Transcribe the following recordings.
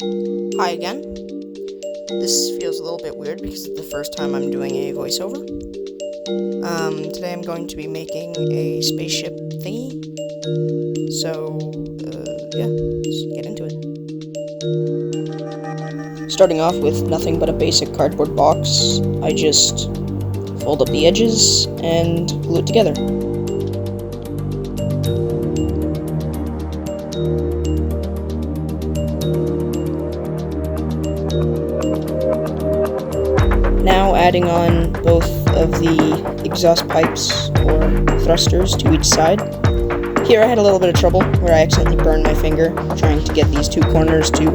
Hi again. This feels a little bit weird because it's the first time I'm doing a voiceover. Today I'm going to be making a spaceship thingy. So, yeah, let's get into it. Starting off with nothing but a basic cardboard box, I just fold up the edges and glue it together. Now adding on both of the exhaust pipes or thrusters to each side. Here I had a little bit of trouble where I accidentally burned my finger trying to get these two corners to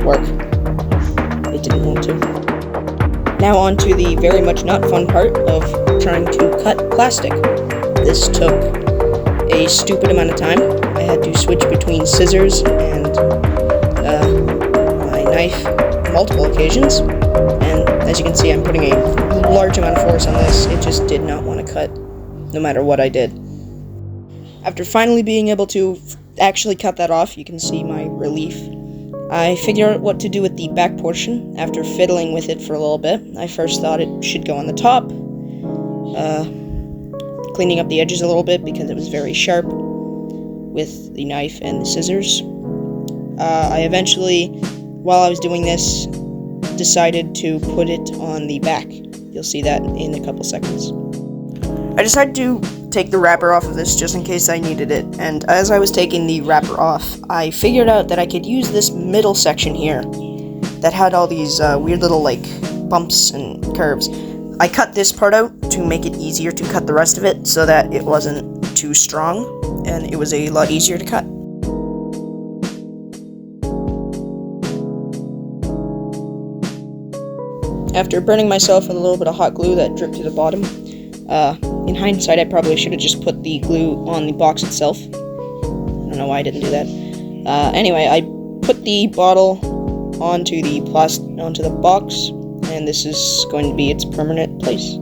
work. It didn't want to. Now on to the very much not fun part of trying to cut plastic. This took a stupid amount of time. I had to switch between scissors and my knife on multiple occasions. And as you can see, I'm putting a large amount of force on this. It just did not want to cut, no matter what I did. After finally being able to actually cut that off, you can see my relief. I figured out what to do with the back portion after fiddling with it for a little bit. I first thought it should go on the top, cleaning up the edges a little bit because it was very sharp with the knife and the scissors. I eventually, while I was doing this, decided to put it on the back. You'll see that in a couple seconds. I decided to take the wrapper off of this just in case I needed it, and as I was taking the wrapper off, I figured out that I could use this middle section here that had all these weird little bumps and curves. I cut this part out to make it easier to cut the rest of it so that it wasn't too strong and it was a lot easier to cut. After burning myself with a little bit of hot glue that dripped to the bottom, in hindsight I probably should have just put the glue on the box itself. I don't know why I didn't do that. Anyway, I put the bottle onto the box, and this is going to be its permanent place.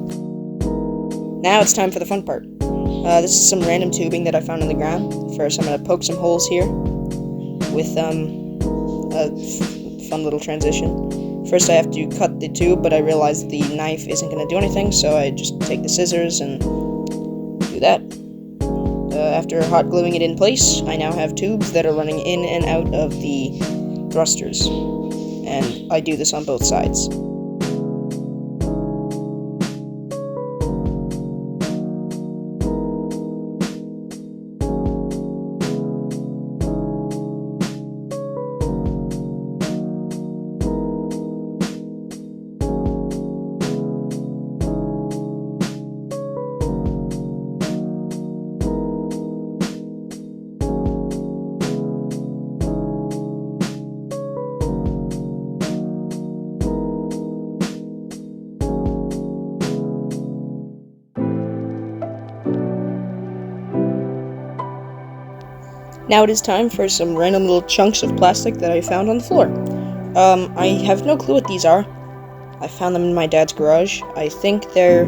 Now it's time for the fun part. This is some random tubing that I found on the ground. First I'm going to poke some holes here with a fun little transition. First I have to cut the tube, but I realized the knife isn't going to do anything, so I just take the scissors and do that. After hot gluing it in place, I now have tubes that are running in and out of the thrusters, and I do this on both sides. Now it is time for some random little chunks of plastic that I found on the floor. I have no clue what these are. I found them in my dad's garage. I think they're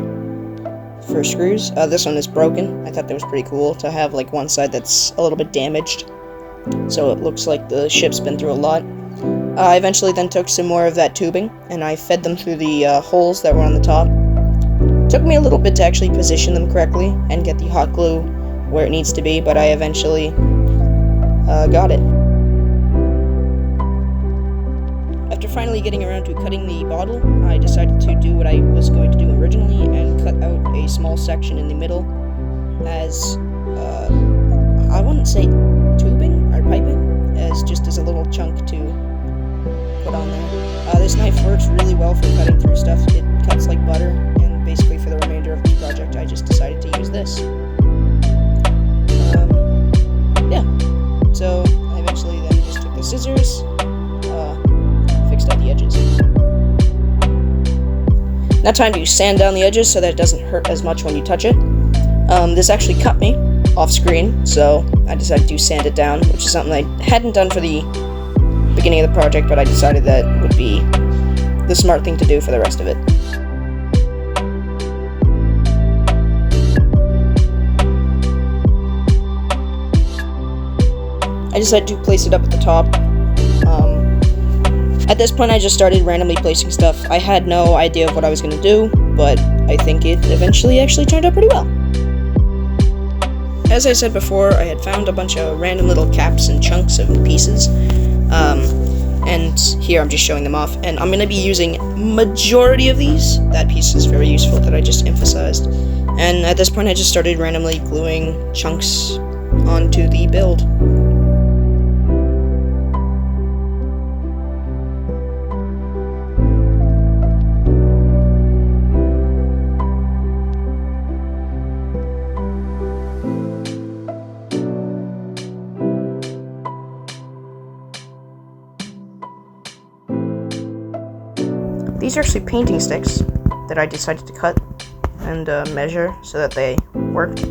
for screws. This one is broken. I thought that was pretty cool to have one side that's a little bit damaged, so it looks like the ship's been through a lot. I eventually then took some more of that tubing and I fed them through the holes that were on the top. It took me a little bit to actually position them correctly and get the hot glue where it needs to be, but I eventually got it. After finally getting around to cutting the bottle, I decided to do what I was going to do originally and cut out a small section in the middle as, I wouldn't say tubing or piping, as a little chunk to put on there. This knife works really well for cutting through stuff. It cuts like butter, and basically for the remainder of this project I just decided to use this. Yeah. So I eventually then just took the scissors, fixed out the edges. Now time to sand down the edges so that it doesn't hurt as much when you touch it. This actually cut me off screen, so I decided to sand it down, which is something I hadn't done for the beginning of the project, but I decided that would be the smart thing to do for the rest of it. I decided to place it up at the top At this point, I just started randomly placing stuff. I had no idea of what I was going to do, but I think it eventually actually turned out pretty well. As I said before, I had found a bunch of random little caps and chunks and pieces, and here I'm just showing them off, and I'm going to be using majority of these. That piece is very useful that I just emphasized, and at this point I just started randomly gluing chunks onto the build. These are actually painting sticks that I decided to cut and measure so that they worked.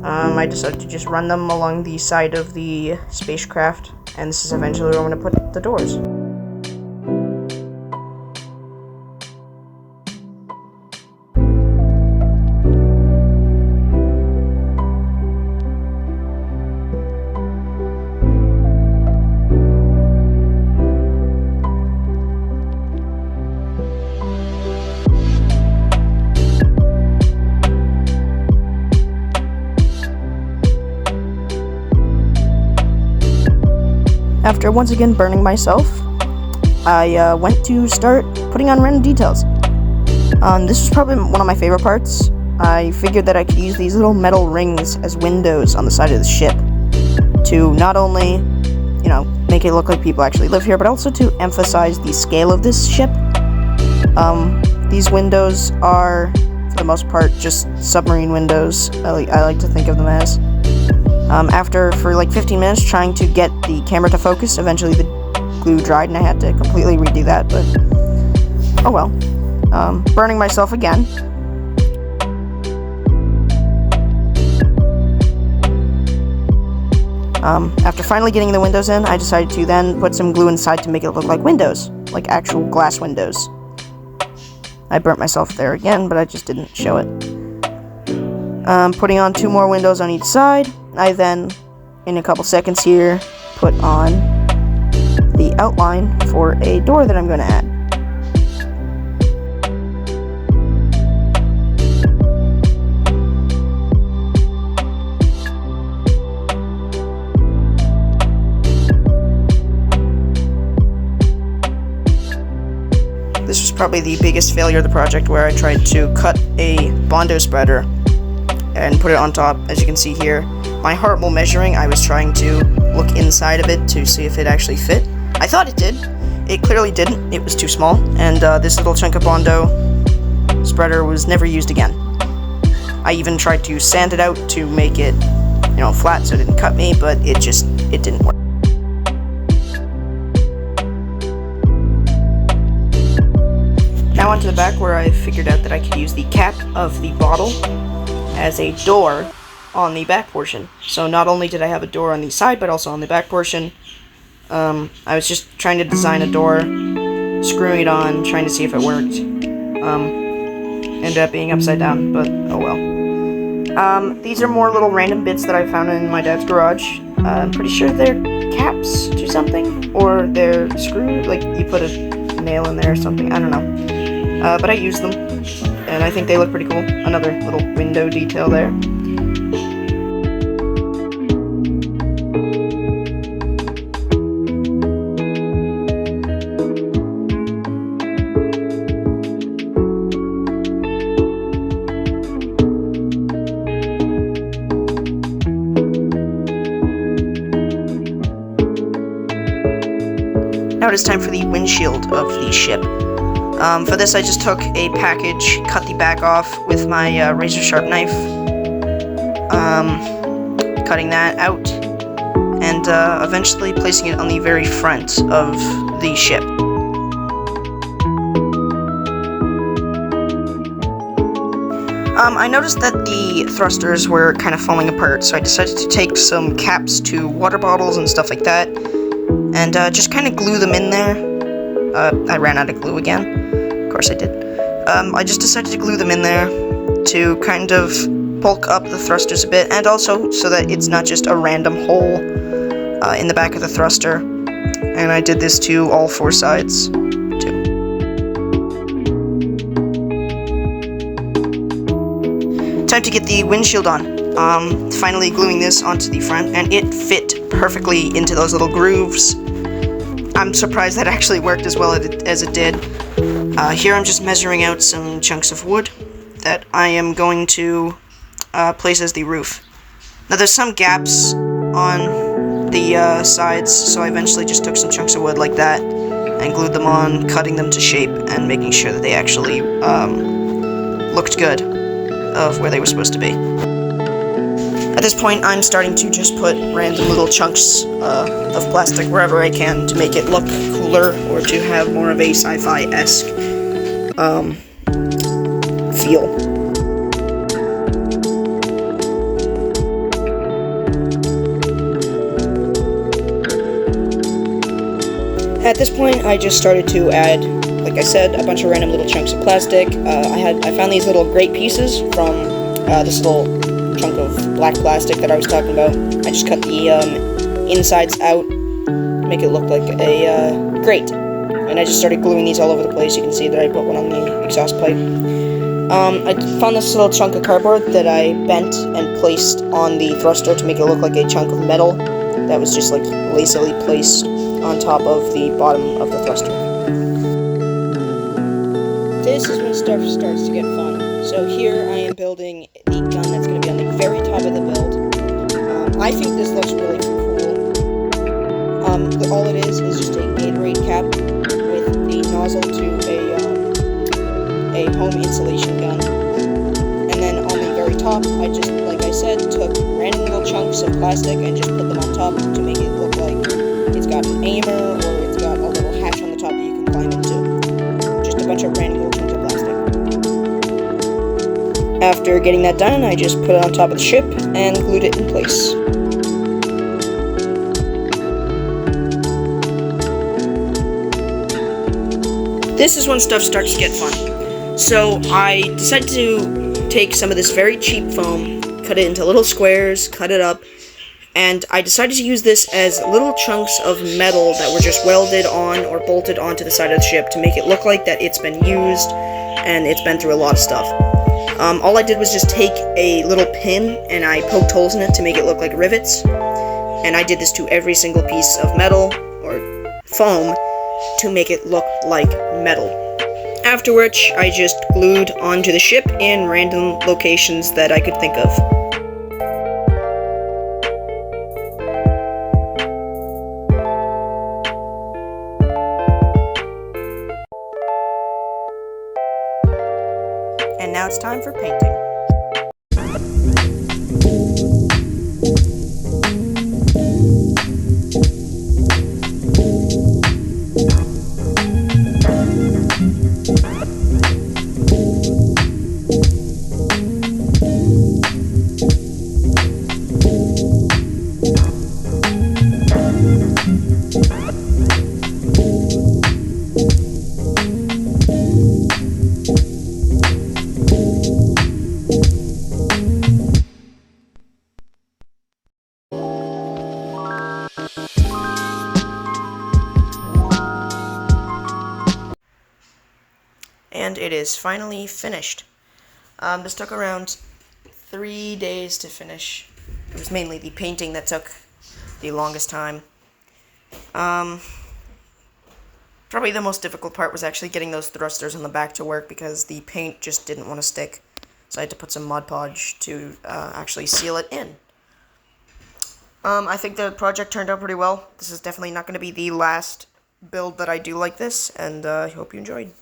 I decided to just run them along the side of the spacecraft, and this is eventually where I'm going to put the doors. After once again burning myself, I went to start putting on random details. This was probably one of my favorite parts. I figured that I could use these little metal rings as windows on the side of the ship to not only, make it look like people actually live here, but also to emphasize the scale of this ship. These windows are, for the most part, just submarine windows. I like to think of them as. For like 15 minutes trying to get the camera to focus, eventually the glue dried and I had to completely redo that, but oh well. Burning myself again. After finally getting the windows in, I decided to then put some glue inside to make it look like windows, like actual glass windows. I burnt myself there again, but I just didn't show it. Putting on 2 more windows on each side. I then, in a couple seconds here, put on the outline for a door that I'm going to add. This was probably the biggest failure of the project, where I tried to cut a Bondo spreader and put it on top. As you can see here, my horrible measuring, I was trying to look inside of it to see if it actually fit. I thought it did. It clearly didn't. It was too small, and this little chunk of Bondo spreader was never used again. I even tried to sand it out to make it, flat so it didn't cut me, but it didn't work. Now onto the back, where I figured out that I could use the cap of the bottle as a door on the back portion. So not only did I have a door on the side, but also on the back portion. I was just trying to design a door, screwing it on, trying to see if it worked. Ended up being upside down, but oh well. These are more little random bits that I found in my dad's garage. I'm pretty sure they're caps to something, or they're screws, like you put a nail in there or something, I don't know. But I used them, and I think they look pretty cool. Another little window detail there. Now it is time for the windshield of the ship. For this, I just took a package, cut the back off with my razor sharp knife, cutting that out, and eventually placing it on the very front of the ship. I noticed that the thrusters were kind of falling apart, so I decided to take some caps to water bottles and stuff like that, and just kind of glue them in there. I ran out of glue again. Of course I did. I just decided to glue them in there to kind of bulk up the thrusters a bit, and also so that it's not just a random hole in the back of the thruster. and I did this to all 4 sides, too. Time to get the windshield on. Finally gluing this onto the front, and it fit perfectly into those little grooves. I'm surprised that actually worked as well as it did. Here I'm just measuring out some chunks of wood that I am going to place as the roof. Now there's some gaps on the sides, so I eventually just took some chunks of wood like that and glued them on, cutting them to shape and making sure that they actually looked good of where they were supposed to be. At this point, I'm starting to just put random little chunks of plastic wherever I can to make it look cooler or to have more of a sci-fi-esque feel. At this point, I just started to add, like I said, a bunch of random little chunks of plastic. I found these little grate pieces from this little chunk of black plastic that I was talking about. I just cut the insides out to make it look like a grate. And I just started gluing these all over the place. You can see that I put one on the exhaust pipe. I found this little chunk of cardboard that I bent and placed on the thruster to make it look like a chunk of metal that was just like lazily placed on top of the bottom of the thruster. This is when stuff starts to get fun. So here I am building the gun that's going to be on the very top of the build. I think this looks really cool. All it is just a Gatorade cap with the nozzle to a home insulation gun. And then on the very top, I just, like I said, took random little chunks of plastic and just put them on top to make it look like it's got an aimer or it's got a little hatch on the top that you can climb into. Just a bunch of random little chunks of plastic. After getting that done, I just put it on top of the ship and glued it in place. This is when stuff starts to get fun. So I decided to take some of this very cheap foam, cut it into little squares, cut it up, and I decided to use this as little chunks of metal that were just welded on or bolted onto the side of the ship to make it look like that it's been used and it's been through a lot of stuff. All I did was just take a little pin and I poked holes in it to make it look like rivets, and I did this to every single piece of metal or foam to make it look like metal. After which, I just glued onto the ship in random locations that I could think of. And now it's time for painting. And it is finally finished. This took around 3 days to finish. It was mainly the painting that took the longest time. Probably the most difficult part was actually getting those thrusters on the back to work because the paint just didn't want to stick. So I had to put some Mod Podge to actually seal it in. I think the project turned out pretty well. This is definitely not going to be the last build that I do like this, and I hope you enjoyed.